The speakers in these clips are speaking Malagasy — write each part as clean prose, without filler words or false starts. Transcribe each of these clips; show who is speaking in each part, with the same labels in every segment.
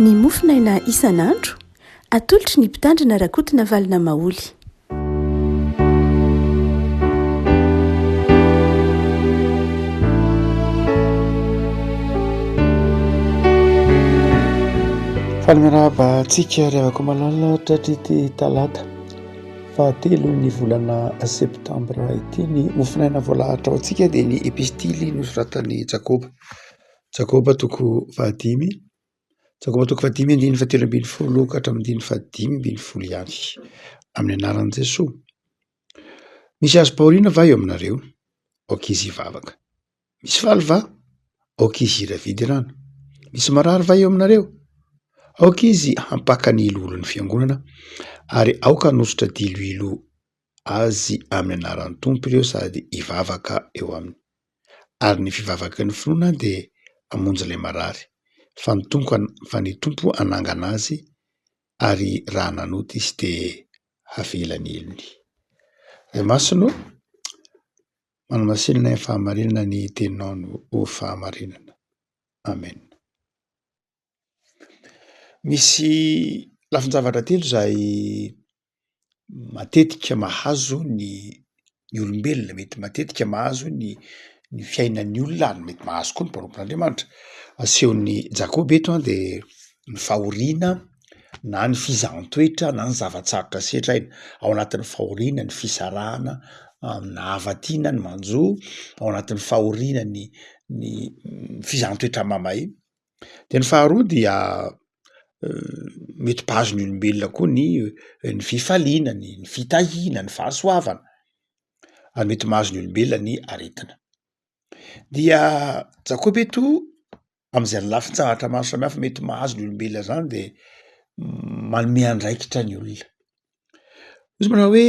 Speaker 1: ny mofinaina isan'andro atolotry ny mpitandrina rakotina valina maoly.
Speaker 2: Falimiraba antsika revako malalina tratrity talata 3 ny volana septambra ity ny mofinaina voalahatra ao antsika dia ny epistily nosoratan'i Jakoba. Jakoba toko 5 Jakoba toko 5:7-10 ka hatramin'ny 5:10 ihany amin'ny anaran'i Jesosy. Misy azo paoriana va eo aminareo? Ankizy hivavaka. Misy faly va? Ankizy hiravidy rano. Misy marary va eo aminareo? Ankizy hampaka ny ilolon'ny fiangonana ary aoka nosotra diloilo azy amin'ny anaran'ny tompo ireo sady hivavaka eo aminy. Ary ny fivavaka ny finoana dia hamonjy ilay marary fa ny tompo anangana azy ary raha nanota izy dia havela ny elony. Ray masino manamasinina ny fahamarinana ny teninao no fahamarinana. Amen. Misy lafin-javatra telo izay matetika mahazo ny olombelona, mety matetika mahazo ny fiainan'ny olona ary mety mahazo koa ny mpanompon'Andriamanitra. Asehon'ny Jakoba eto dia ny fahoriana na ny fizaham-toetra na ny zavatsarotra setraina. Ao anatin'ny fahoriana ny fisarahana, na havatiana ny manjoa, ao anatin'ny fahoriana ny fizaham-toetra mamay. Dia ny faharoa dia mety mpahazo ny olombelona koa ny fifaliana, ny fitahiana, ny fahasoavana, ary mety mahazo ny olombelona ny aretina. Dia Jakoba eto amin'izay lafin-tsahatra maro samihafa mety mahazo ny olombelona zany dia manome andraikitra ny olona. Izy manao hoe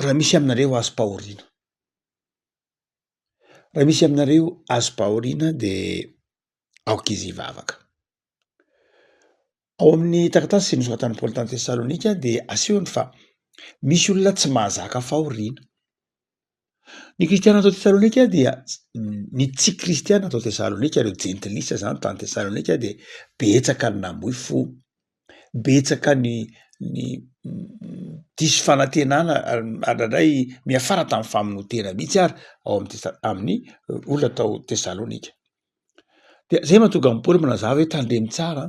Speaker 2: raha misy aminareo azo pahoriana, raha misy aminareo azo pahoriana dia aoka izy hivavaka. Ao amin'ny taratasy nosoratan'i Paoly tany Tesalonika dia asehony fa misy olona tsy mahazaka fahoriana. Ny kristiana atao Tesalonika dia ny tsy kristiana atao Tesalonika, ireo jentilisa zany tany Tesalonika dia betsaka ny namoy fo, betsaka ny diso fanantenana ary indray miafara tamin'ny famonoatena mihitsy ary ao amin'ny olona atao Tesalonika. Dia zay mahatonga an'i Paoly manazava hoe tandremo tsara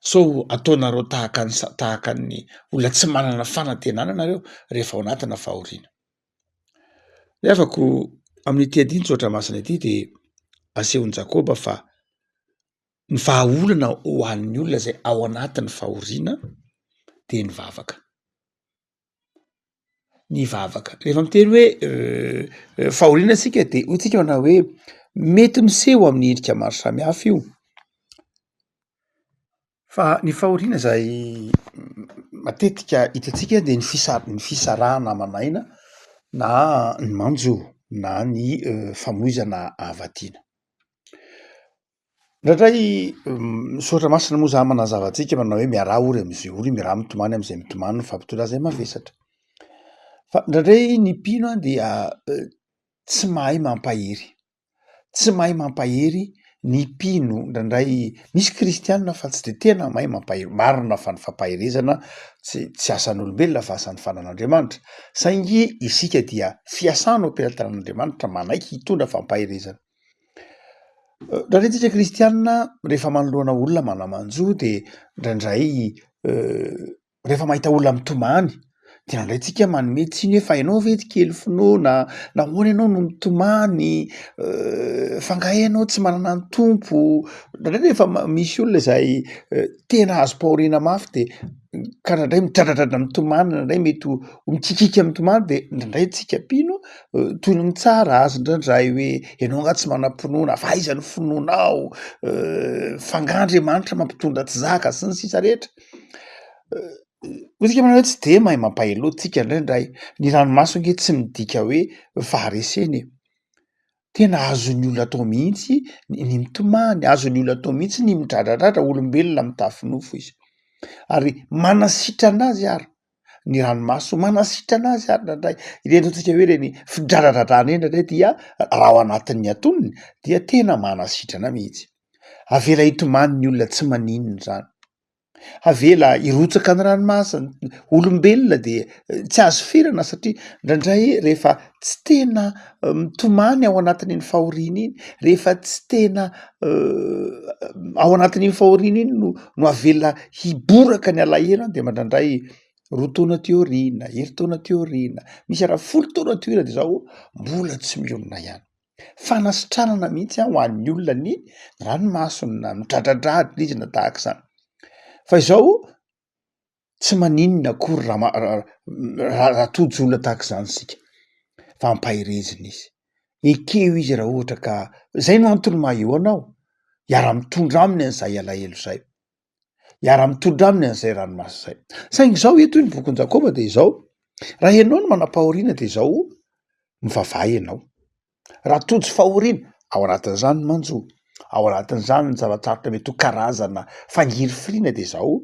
Speaker 2: so ataonareo tahaka ny olona tsy manana fanantenana nareo rehefa ao anatina fahoriana. Rehavako amin'ny ity tsotra masina ity dia asehon'i Jakoba fa ny vahaolana ho an'ny olona izay ao anatin'ny fahoriana dia ny vavaka. Ny vavaka. Rehefa miteny hoe fahoriana isika dia hoy isika manao hoe mety miseho amin'ny endrika maro samihafa io. Fa ny fahoriana izay matetika hitantsika dia ny fisarahana mamaina na ny manjoa na ny famoizana havatiana. Indraindray misaotra masina moa zany manazava antsika manao hoe miarah ory amin'izay ory, miarah mitomany amin'izay mitomany ny fampitondra izay mavesatra. Fa indraindray ny mpino dia tsy mahay mampahery, tsy mahay mampahery ny mpino. Indraindray misy kristianina fa tsy dia tena mahay mampahery. Marina fa ny fampaherezana tsy asan'olombelona fa asan'ny fanan'Andriamanitra. Saingy isika dia fiasana operatran'Andriamanitra manaiky hitondra fampaherezana. Indraindray isika kristianina rehefa manoloana olona manamanjoa dia indraindray rehefa mahita olona mitomany dia indraindray tsika manome tsiny hoe fa ianao ve tsy kely finoana, nahoana ianao no mitomany, fa angaha ianao tsy manana ny tompo. Indraindray rehefa misy olona izay tena azo pahoriana mafy dia ka indraindray midradradratra mitomany, indraindray mety ho mikikika mitomany dia indraindray tsika mpino toy ny mitsara azy indraindray hoe ianao angaha tsy manam-pinoana, fa aiza ny finoanao, fa angaha Andriamanitra mampitondra tsy zaka sy ny sisa rehetra. Isika manao hoe tsy dia mahay mampahery loatra tsika indraindray. Ny ranomasina ange tsy midika hoe faharesena. Tena azon'ny olona atao mihitsy ny mitomany, azon'ny olona atao mihitsy ny midradradratra, olombelona mitafinofo izy. Ary manasitrana azy ary ny ranomasina, manasitrana azy ary indraindray. Ireny tsika hoe ireny fidradradratrana eny indraindray dia raha ao anatin'ny atonony dia tena manasitrana mihitsy. avela hitomany ny olona tsy maninona zany, avela irotsaka ny ranomasina olombelona de tsy azo firana satria ndraindray rehefa tsy tena mitomany ao anatin'iny fahoriana iny, rehefa tsy tena ao anatin'iny fahoriana iny no avela hiboraka ny alahelo de mandraindray roataona teorina, heritaona teorina, misy raha 10 taona teorina de zao mbola tsy mionona ihany. Fanasitranana mihitsy ho an'ny olona ny ranomasina midradradradrina tahaka izany. Fa izao tsy maninona akory raha tojo olona tahaka izany sika, fa ampahirezina izy. Ekeo izy raha ohatra ka zay no antony maha eo anao, iara-mitondra aminy an'izay alahelo zay, iara-mitondra aminy an'izay ranomasina zay. Saingy zao eto ny bokin'i Jakoba de izao, raha ianao no manam-pahoriana de izao mivavaha ianao. Raha tojo fahoriana ao anatin'izany ny manjoa, ao anatin'izany ny zava-tsarotra mety ho karazana fangirifirina de zao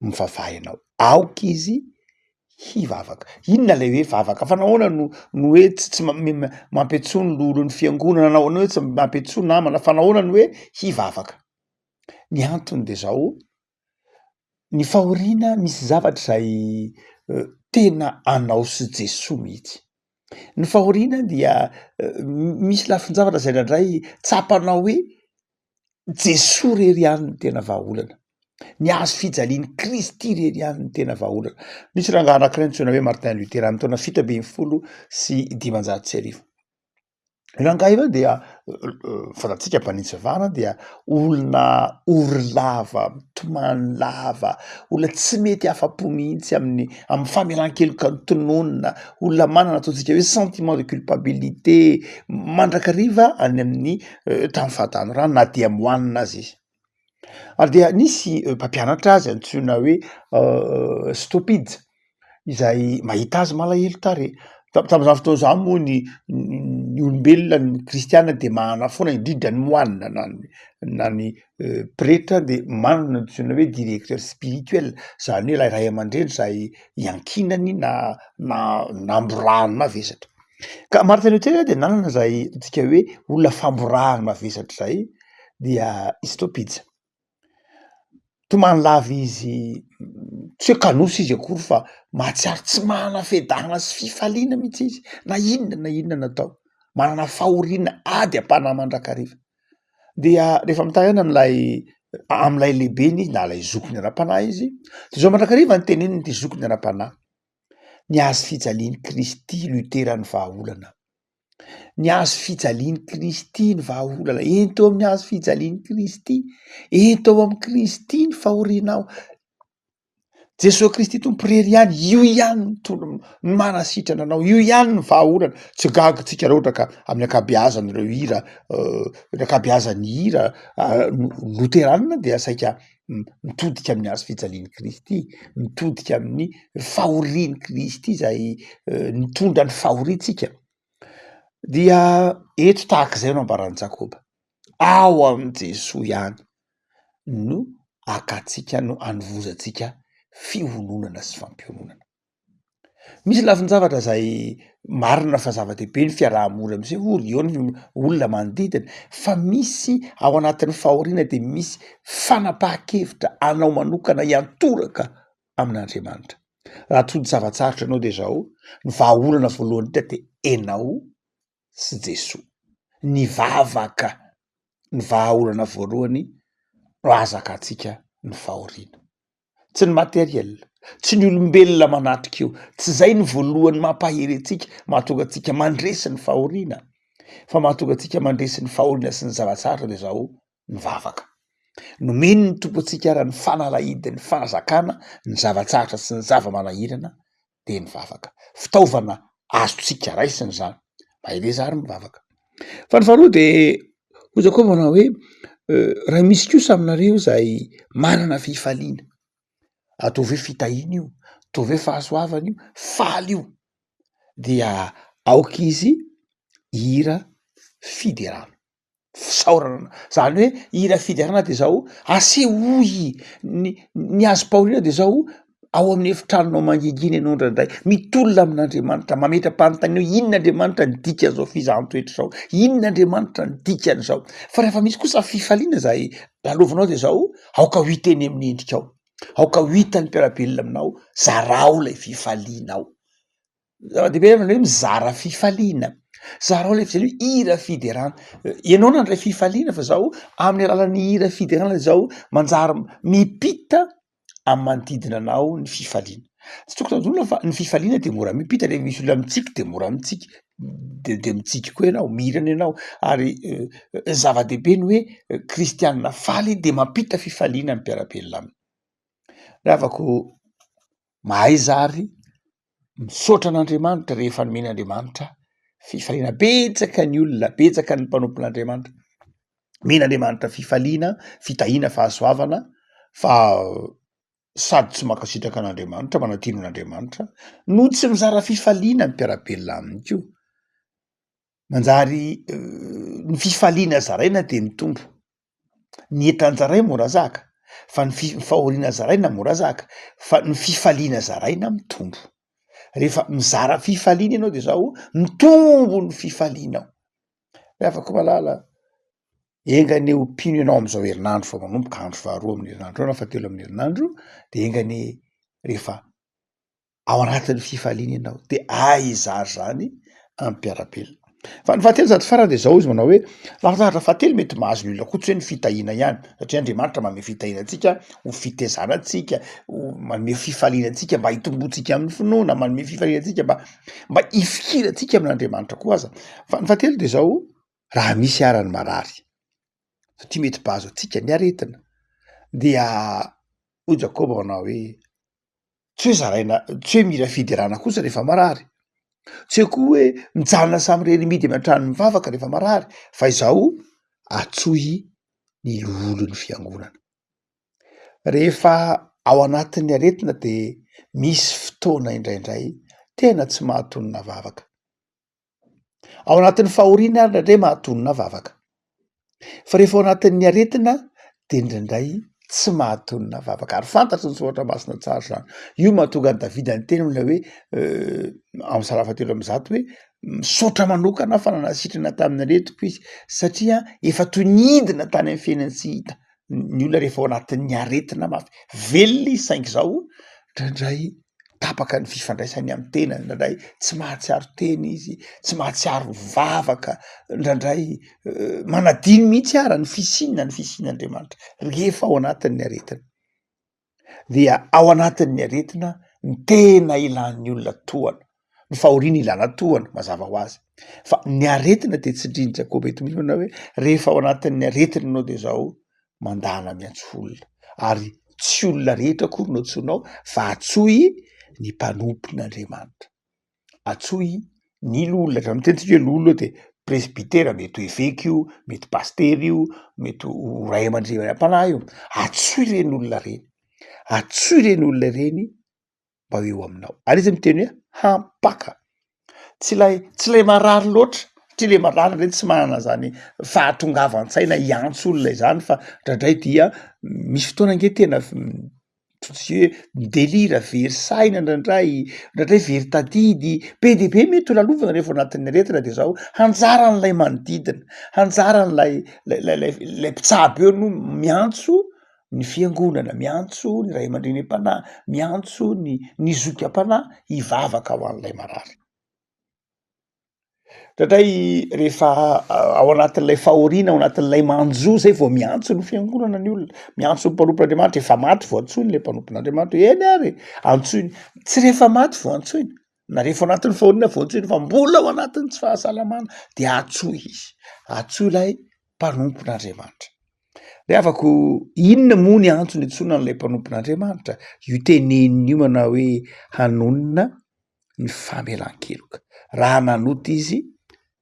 Speaker 2: mivavaha ianao. Aoka izy hivavaka. Inona lay hoe vavaka? Fa nahoana no hoe tsy mampiantsoa ny lolo ny fiangonana, nahoana hoe tsy mampiantsoa namana, fa nahoana ny hoe hivavaka? Ny antony de zao, ny fahoriana misy zavatra zay tena anao sy Jesoa mihitsy. Ny fahoriana dia misy lafin-javatra zay ndraindray tsapanao hoe Jesoa rery ihany ny tena vahaolana. Ny hazo fijalian'i Kristy rery ihany ny tena vahaolana. Misy rangahy anankiray antsoina hoe Martin Luther amin'ny taona 716. Io rangahy io dia fantatsika mpanitsivana dia olona orlava, mitomany lava, olona tsy mety afa-po mihitsy amin'ny famelan-keloka ny tononona, olona manana ataontsika hoe sentiment de culpabilité, mandrakariva any amin'ny tamin'ny fahatanorana na dia mohanina azy izy. Ary dia nisy mpampianatra azy antsoina hoe Stopide, izay mahita azy malahelo tarehy. Tamin'izany fotoana izany moa ny olombelona ny kristiana de mahana foana indrindra ny mohanina na ny pretra de manana antsoina hoe directeur spirituel, zany hoe ray aman-dreny zay iankinany na namborahany mavesatra. Ka Martin Luther de nanana zay atsika hoe olona famborahany mavesatra zay dia Stopide. Tomany lava izy, tsy hoe kanosy izy akory fa mahatsiaro tsy manana fiedahana sy fifaliana mihitsy izy, na inona natao, manana fahoriana ady am-panahy mandrakariva. Dia rehefa mitahana am'lay lehibeny izy na lay zokiny ara-panahy izy, de zao mandrakariva ny teneniny ty zokiny ara-panahy: ny hazo fijalian'i Kristy Luterany vahaolana. Ny hazo fijalian'i Kristy ny vahaolana, ento amin'ny hazo fijalian'i Kristy, ento ao amin'ny Kristy ny fahorianao. Jesosy Kristy tompo rery ihany, io ihany ny manasitrana anao, io ihany ny vahaolana. Tsy gaga tsika raha ohatra ka amin'ny ankabeazan'ireo hira, ny ankabeazan'ny hira loteranina dia saika mitodika amin'ny hazo fijalian'i Kristy, mitodika amin'ny fahorian'i Kristy zay nitondra ny fahorintsika. Dia eto tahak'izay no ambaran'i Jakoba, ao amin'ny Jesoa ihany no akatsika no anovozantsika fihononana sy fampiononana. Misy lafin-javatra zay marina fa zava-dehibe ny fiaraha-mony am'izay eo ny olona manodidina, fa misy ao anatin'ny fahoriana de misy fanapahan-kevitra anao manokana hiantoraka amin'Andriamanitra. Raha tody zava-tsarotra anao de zao, ny vahaolana voalohany indrindra de enao sy Jesoa. Ny vavaka, ny vahaolana voalohany no azakatsika ny fahoriana. Tsy ny materiel, tsy ny olombelona manatrika eo, tsy zay ny voalohany mampahery antsika, mahatonga antsika mandresy ny fahoriana, fa mahatonga antsika mandresy ny fahoriana sy ny zava-tsarotra de zao ny vavaka. Nomeny ny tompo antsika ara ny fanalahidiny, ny fanazakana, ny zava-tsarotra sy ny zava-manahirana de ny vavaka. Fitaovana azontsika raisiny zany, mahereza ary ny vavaka. Fa ny faharoa de hoy Jakoba manao hoe raha misy kosa aminareo zay manana fifaliana, ataovy hoe fitahiana io, ataovy hoe fahasoavana io, faly io, dia aoka izy hira fiderana, fisaorana. Zany hoe hira fiderana de zao asehoy ny azo pahoriana de zao ao amin'ny efitranonao manginginy ianao ndraindray mitolona amin'Andriamanitra mametra-panontanianao inona Andriamanitra ny dika zao fizahanttoetra zao, inona Andriamanitra ny dikan'izao. Fa rehefa misy kosa fifaliana zay lalovanao de zao aoka ho hiteny amin'ny endrikao, aoka ho hitany mpiarabelona aminao zarao lay fifalianao. Zava-dehibe hoe mizara fifaliana, zarao lay fizany hoe hira fiderana. Ianao nandray fifaliana fa zao amin'ny alalan'ny hira fiderana zao manjary mipita amin'ny manodidina anao ny fifaliana. Tsy tokony tadolona fa ny fifaliana de mora mipita, rehefa misy olona mitsiky de mora mitsiky, de mitsiky koa ianao, mirana ianao. Ary zava-dehibe ny hoe kristianina faly de mampita fifaliana ny mpiarabelona aminy. Ravako mahay zary misaotra an'Andriamanitra rehefa nomen'Andriamanitra fifaliana. Betsaka ny olona, betsaka ny mpanompon'Andriamanitra men'Andriamanitra fifaliana, fitahiana, fahasoavana, fa sady tsy mankasitraka an'Andriamanitra, manatino an'Andriamanitra no tsy mizara fifaliana ny mpiarabelona aminy ko. Manjary ny fifaliana zaraina de ny tombo, ny entan-jaray mora zaka, fa ny fahoriana zaraina mora zaka, fa ny fifaliana zaraina mitombo. Rehefa mizara fifaliana ianao de zao mitombo ny fifalianao. Afaka malala engany ompino ianao am'izao herinandro fa manomboka andro faharoa amin'ny herinandro na fahatelo amin'ny herinandro, de engany rehefa ao anatin'ny fifaliana ianao de izary zany ampiarabelona. Fa ny fahatelo sady farany de zao izy manao hoe lahatahatra fahatelo mety mahazo ny olona koa tsy hoe ny fitahiana ihany, satria Andriamanitra manome fitahiana antsika ho fitezana antsika, manome fifaliana antsika mba hitombotsika amin'ny finoana, manome fifaliana antsika mba hifikira antsika amin'Andriamanitra koa aza. Fa ny fahatelo de zao raha misy arany marary, satria mety bazo antsika ny aretina, dia hoy Jakoba manao hoe tsy hoe zaraina, tsy hoe mira fiderana kosa rehefa marary, tsy hoe koa hoe mijanona samy reny midy aman-trano mivavaka rehefa marary, fa izao atsohy ny lolon'ny fiangonana. Rehefa ao anatin'ny aretina de misy fotoana indraindray tena tsy mahatonina vavaka. Ao anatin'ny fahoriana ary ndraindray mahatonina vavaka. Fa rehefa ao anatin'ny aretina de indraindray tsy mahatonina vavaka. Ary fantatry ny soatra masina tsara zany. Io mahatonga ny Davida ny teny hoe amin'ny Salamo fahatelo amby zato hoe misaotra manokana fa nanasitrana tamin'ny aretiko izy, satria efa toy nidina tany amin'ny fiainany tsy hita. Ny olona rehefa ao anatin'ny aretina mafy velona izy saingy zao ndraindray tapaka ny fifandraisany amin'ny tena, ndraindray tsy mahatsiaro teny izy, tsy mahatsiaro vavaka, ndraindray manadiny mihitsy ara ny fisinan'Andriamanitra rehefa ao anatin'ny aretina. Dia ao anatin'ny aretina ny tena ilan'ny olona tohana, ny fahoriana ilana tohana mazava ho azy. Fa ny aretina de tsy indriny Jakoba eto misy manao hoe rehefa ao anatin'ny aretina ianao de zao mandana miantso olona, ary tsy olona rehetra akory no antsoinao fa atsohy ny mpanompon'Andriamanitra, atsohy ny lolona. Raha mitentsika hoe lolo de presbytera, mety ho évêque io, mety paster io, mety ho ray aman-dreny am-panahy io, atsohy reny olona reny, atsohy reny olona reny mba ho eo aminao. Ary izy miteny hoe hampaka, tsy lay marary loatra, satria le marary reny tsy manana zany fahatongavan-tsaina hiantso olona izany, fa ndraindray dia misy fotoana ange tena tsy hoe midelira, very saina ndraindray very tadidy, be de be mety ho lalovana rehefa anatin'ny aretina de zao hanjaran'lay manodidina, hanjaran'lay mpitsabo eo no miantso ny fiangonana, miantso ny ray aman-dreny am-panahy, miantso ny zoky am-panahy hivavaka ho an'lay marary. Ndraindray rehefa ao anatin'lay fahoriana, ao anatin'lay manjo zay vao miantso ny fiangonana ny olona, miantso ny mpanompon'Andriamanitra, efa maty vao antsoiny le mpanompon'Andriamanitra, eny ary antsoiny, tsy rehefa maty vao antsoiny, na rehefa ao anatin'ny fahoriana vao antsoiny, fa mbola ao anatin'ny tsy fahasalamana de atsohy izy, atsohy lay mpanompon'Andriamanitra. De afako inona moa ny antony antsoina n'lay mpanompon'Andriamanitra? Io teneniny io manao hoe hanonina ny famelan-keloka. Raha nanota izy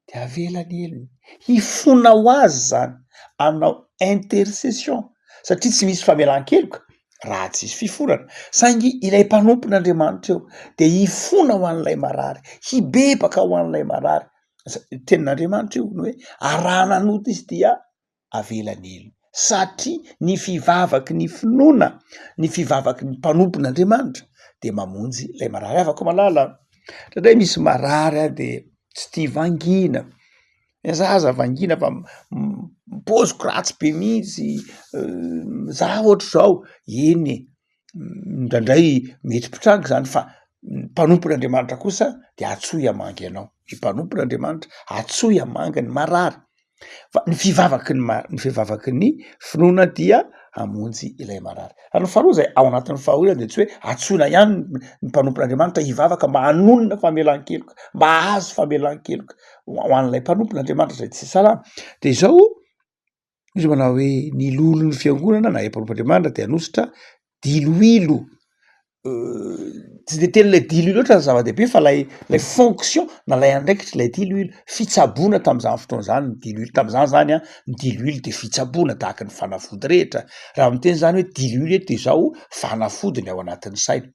Speaker 2: de avelany elony, hifona ho azy zany, anao intercession, satria tsy misy famelan-keloka raha tsy misy fiforana. Saingy ilay mpanompon'Andriamanitra eo de hifona ho an'lay marary, hibebaka ho an'lay marary. Tenin'Andriamanitra io no hoe raha nanota izy dia avelany elony, satria ny fivavaky ny finoana, ny fivavaky ny mpanompon'Andriamanitra de mamonjy lay marary afaka malala ndray misy marary a de tsy tia vangina zaza vangina fa mipoziko ratsy be mihitsy za ohatry zao eny ndraindray mety mpitrangy zany fa mpanompon'Andriamanitra kosa de atsoy amangy ianao ny mpanompon'Andriamanitra atsoy amangy ny marary fa ny fivavaky ny finoana dia amonjy ilay marary ary ny faharoa zay ao anatin'ny fahaolana de tsy hoe atsoina ihany ny mpanompon'Andriamanitra hivavaka mba hanonona famelan-keloka mba azo famelan-keloka ho an'ilay mpanompon'Andriamanitra zay tsy salama de zao izy manao hoe ny lolon'ny fiangonana na mpanompon'Andriamanitra de anositra diloilo tsy de teny lay diloilo oatra ny zava-dehibe fa lay fonction na lay andraikitry lay diloilo fitsaboana tam'izany fotoana zany ny diloilo tam'izany zany a ny diloilo de fitsaboana tahaka ny fanafody rehetra raha miteny zany hoe diloilo eto de zao fanafody ny ao anatin'ny saina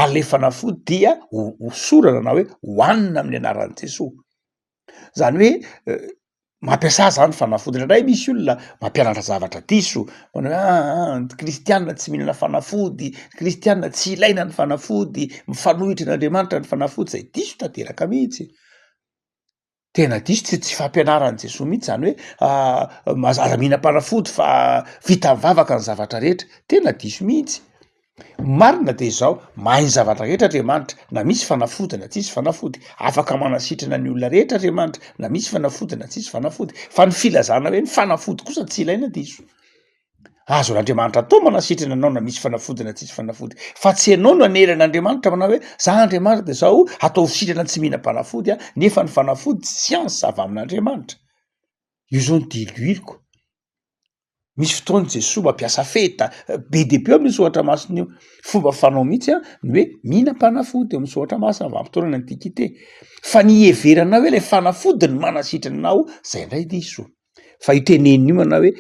Speaker 2: ary le fanafody dia hosorana na hoe hoanina amin'ny anaran'i Jesosy zany hoe mampiasa zany fanafody ndray misy olona mampianatra zavatra diso manao hoe kristianina tsy mihinana fanafody kristianina tsy ilaina ny fanafody mifanohitra n'Andriamanitra ny fanafody zay diso tanteraka mihitsy tena diso tsy fampianaran'i Jesosy mihitsy zany hoe mazaza mihinam-panafody fa vita mivavaka ny zavatra rehetra tena diso mihitsy marina de zao mahay ny zavatra rehetra Andriamanitra na misy fanafody na tsisy fanafody afaka manasitrana ny olona rehetra Andriamanitra na misy fanafody na tsisy fanafody fa ny filazana hoe ny fanafody kosa tsy ilaina diso azo n'Andriamanitra atao manasitrana anao na misy fanafody na tsisy fanafody fa tsy ianao no aneran'Andriamanitra manao hoe za Andriamanitra de zao atao sitrana tsy mihinam-panafody a nefa ny fanafody siansy avy amin'Andriamanitra io zao ny diloiloko misy fotoany Jesosy mampiasa feta be de be amin'ny soatra masina io fomba fanao mihitsy a ny hoe mihinam-panafody eo amin'ny soatra masina vanim-potoana ny antikité fa ny heverana hoe le fanafody ny manasitrana anao zay indray diso fa io teneniny io manao hoe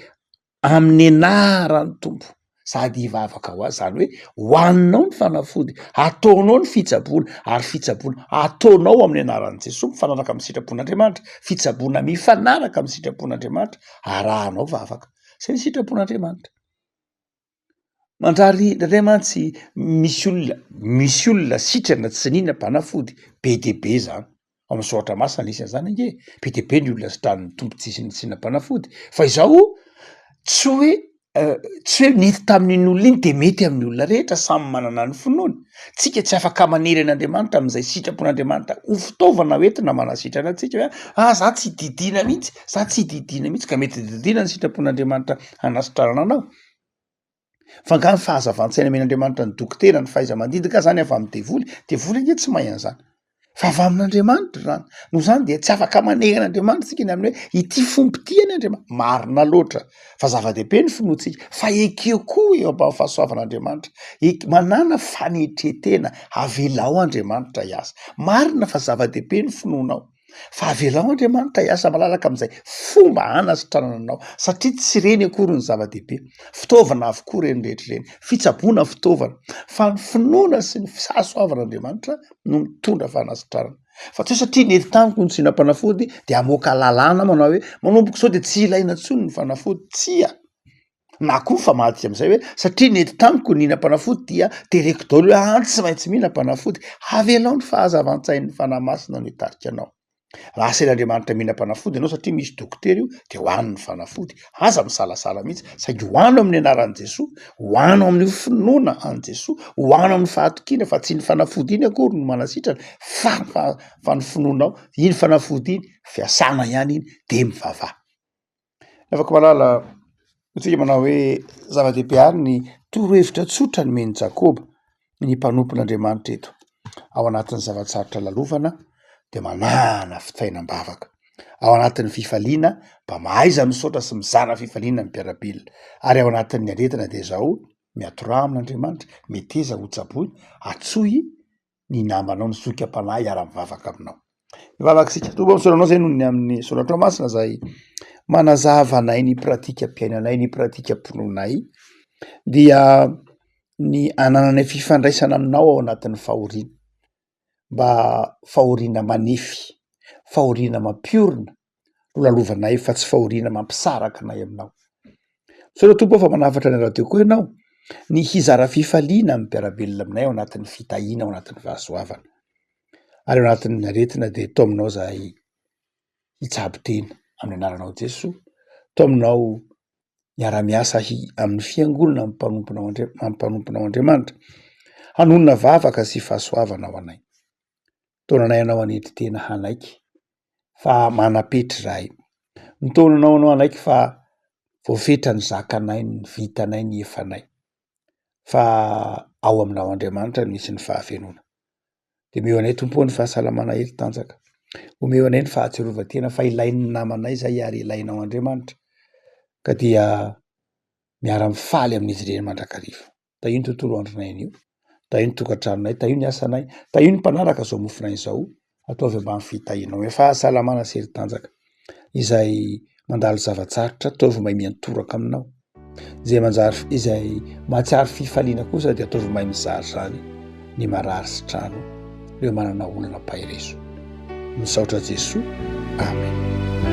Speaker 2: amin'ny anaran'ny tompo sady hivavaka ho azy zany hoe hoaninao ny fanafody ataonao ny fitsaboana ary fitsaboana ataonao amin'ny anaran'i Jesosy mifanaraka amin'ny sitrapon'Andriamanitra fitsaboana mifanaraka amin'ny sitrapon'Andriamanitra arahanao vavaka zay ny sitrapon'Andriamanitra mandrary ndray mantsy misy olona sitrana tsy nina-panafody be de be zany ao amin'ny soatra masina isany zany nge be de be ny olona sitran'ny tompo tsy nina-panafody fa izao tsy hoe nety tamin'ny olona iny de mety amin'ny olona rehetra samy manana ny finoany tsika tsy afaka manery an'Andriamanitra amin'izay sitrapon'Andriamanitra ho fitaovana hoentina manasitrana antsika hoe za tsy didina mihitsy ka mety didina ny sitrapon'Andriamanitra hanasitranana anao fa nga ny fahazavan-tsaina men'Andriamanitra ny dokotera ny fahaiza-mandindika zany avy amin'ny devoly ange tsy mahay an'izany fa avy amin'Andriamanitra zany no zany de tsy afaka manery an'Andriamanitra tsika ny amin'ny hoe ity fompo ty any Andriamanitra marina loatra fa zava-dehibe ny finoantsika fa ekeo koa eo ambany fahasoavan'Andriamanitra manana fanetretena avelao Andriamanitra hiasa marina fa zava-dehibe ny finoanao fa avelao Andriamanitra hiasa malalaka amin'izay fomba hanasitranana anao satria tsy reny akory ny zava-dehibe fitaovana avokoa reny rehetra reny fitsaboana fitaovana fa ny finoana sy ny fahasoavan'Andriamanitra no mitondra fanasitranana fa tsy hoe satria nety tamiko ny tsy hinam-panafody de amoaka lalàna manao hoe manomboka zao de tsy ilaina intsony ny fanafody tsia na koa fa maty amin'izay hoe satria nety tamiko ny hinam-panafody dia tereko daholo hoe tsy maintsy mihinam-panafody avelao ny fahazavan-tsain'ny fanahy masina no hitarika anao raha asain'Andriamanitra mihinam-panafody ianao satria misy dokotera io de hohano ny fanafody aza misalasala mihitsy sady hohano amin'ny anaran'i Jesosy hohano amin'ny finoana an' Jesosy hohano amin'ny fahatokiana fa tsy ny fanafody iny akory no manasitrana fa ny finoanao iny fanafody iny fiasana ihany iny de mivavaha afaka malala tsika manao hoe zava-dehibe ary ny torohevitra tsotra ny meny Jakoba ny mpanompon'Andriamanitra eto ao anatin'ny zavatsarotra lalovana de manana fitainam-bavaka ao anatin'ny fifaliana mba mahaiza misaotra sy mizara fifaliana ny mpiarabilina ary ao anatin'ny aretina de zao miatora amin'Andriamanitra meteza ho tsaboy atsoy ny namanao ny zoka-panahy iara-mivavaka aminao mivavaka sika toba misoranao zay noho ny amin'ny soratra masina zay manazavanay ny pratika mpiainanay ny pratika mpononay dia ny anananay fifandraisana aminao ao anatin'ny fahoriana mba fahoriana manefy fahoriana mampiorina no lalovanay fa tsy fahoriana mampisaraka anay aminao so raha tompo fa manafatra ny radio koa ianao ny hizara fifaliana amin'ny mpiarabelona aminay ao anatin'ny fitahiana ao anatin'ny fahasoavana. Ary ao anatin'ny aretina dia to aminao zahay hitsabo tena amin'ny anaranao Jesoa, to aminao miara-miasa amin'ny fiangonana mammpanomponao Andriamanitra, hanonona vavaka sy fahasoavana ao anay. Taonanay anao anety tena hanaiky fa manapetry zahay. Nitaonanao anao anaiky fa voafetra ny zakanay, ny vitanay, ny efanay. Fa ao aminao Andriamanitra misy ny fahavenoana. Dia meo anay Tompo ny fahasalamana hely tanjaka. Omeo anay ny fahatsiarovan-tena fa ilain'ny namanay zay ary ilainao Andriamanitra. Ka dia miara-mifaly amin'izy ireny mandrakariva. Tahio ny tontolo andronay anio, tahio ny tokantranonay, tahio ny asanay, tahio ny mpanaraka zao mofonay izao, ataovy ambany fitahianao. Hoe fahasalamana sy hery tanjaka izay mandalo zavatsarotra, ataovy mahay miantoraka aminao. Izay mahatsiaro fifaliana kosa dia ataovy mahay mizary zany ny marary sy trano, reo manana olona pahireso. Misaotra Jesoa. Amen.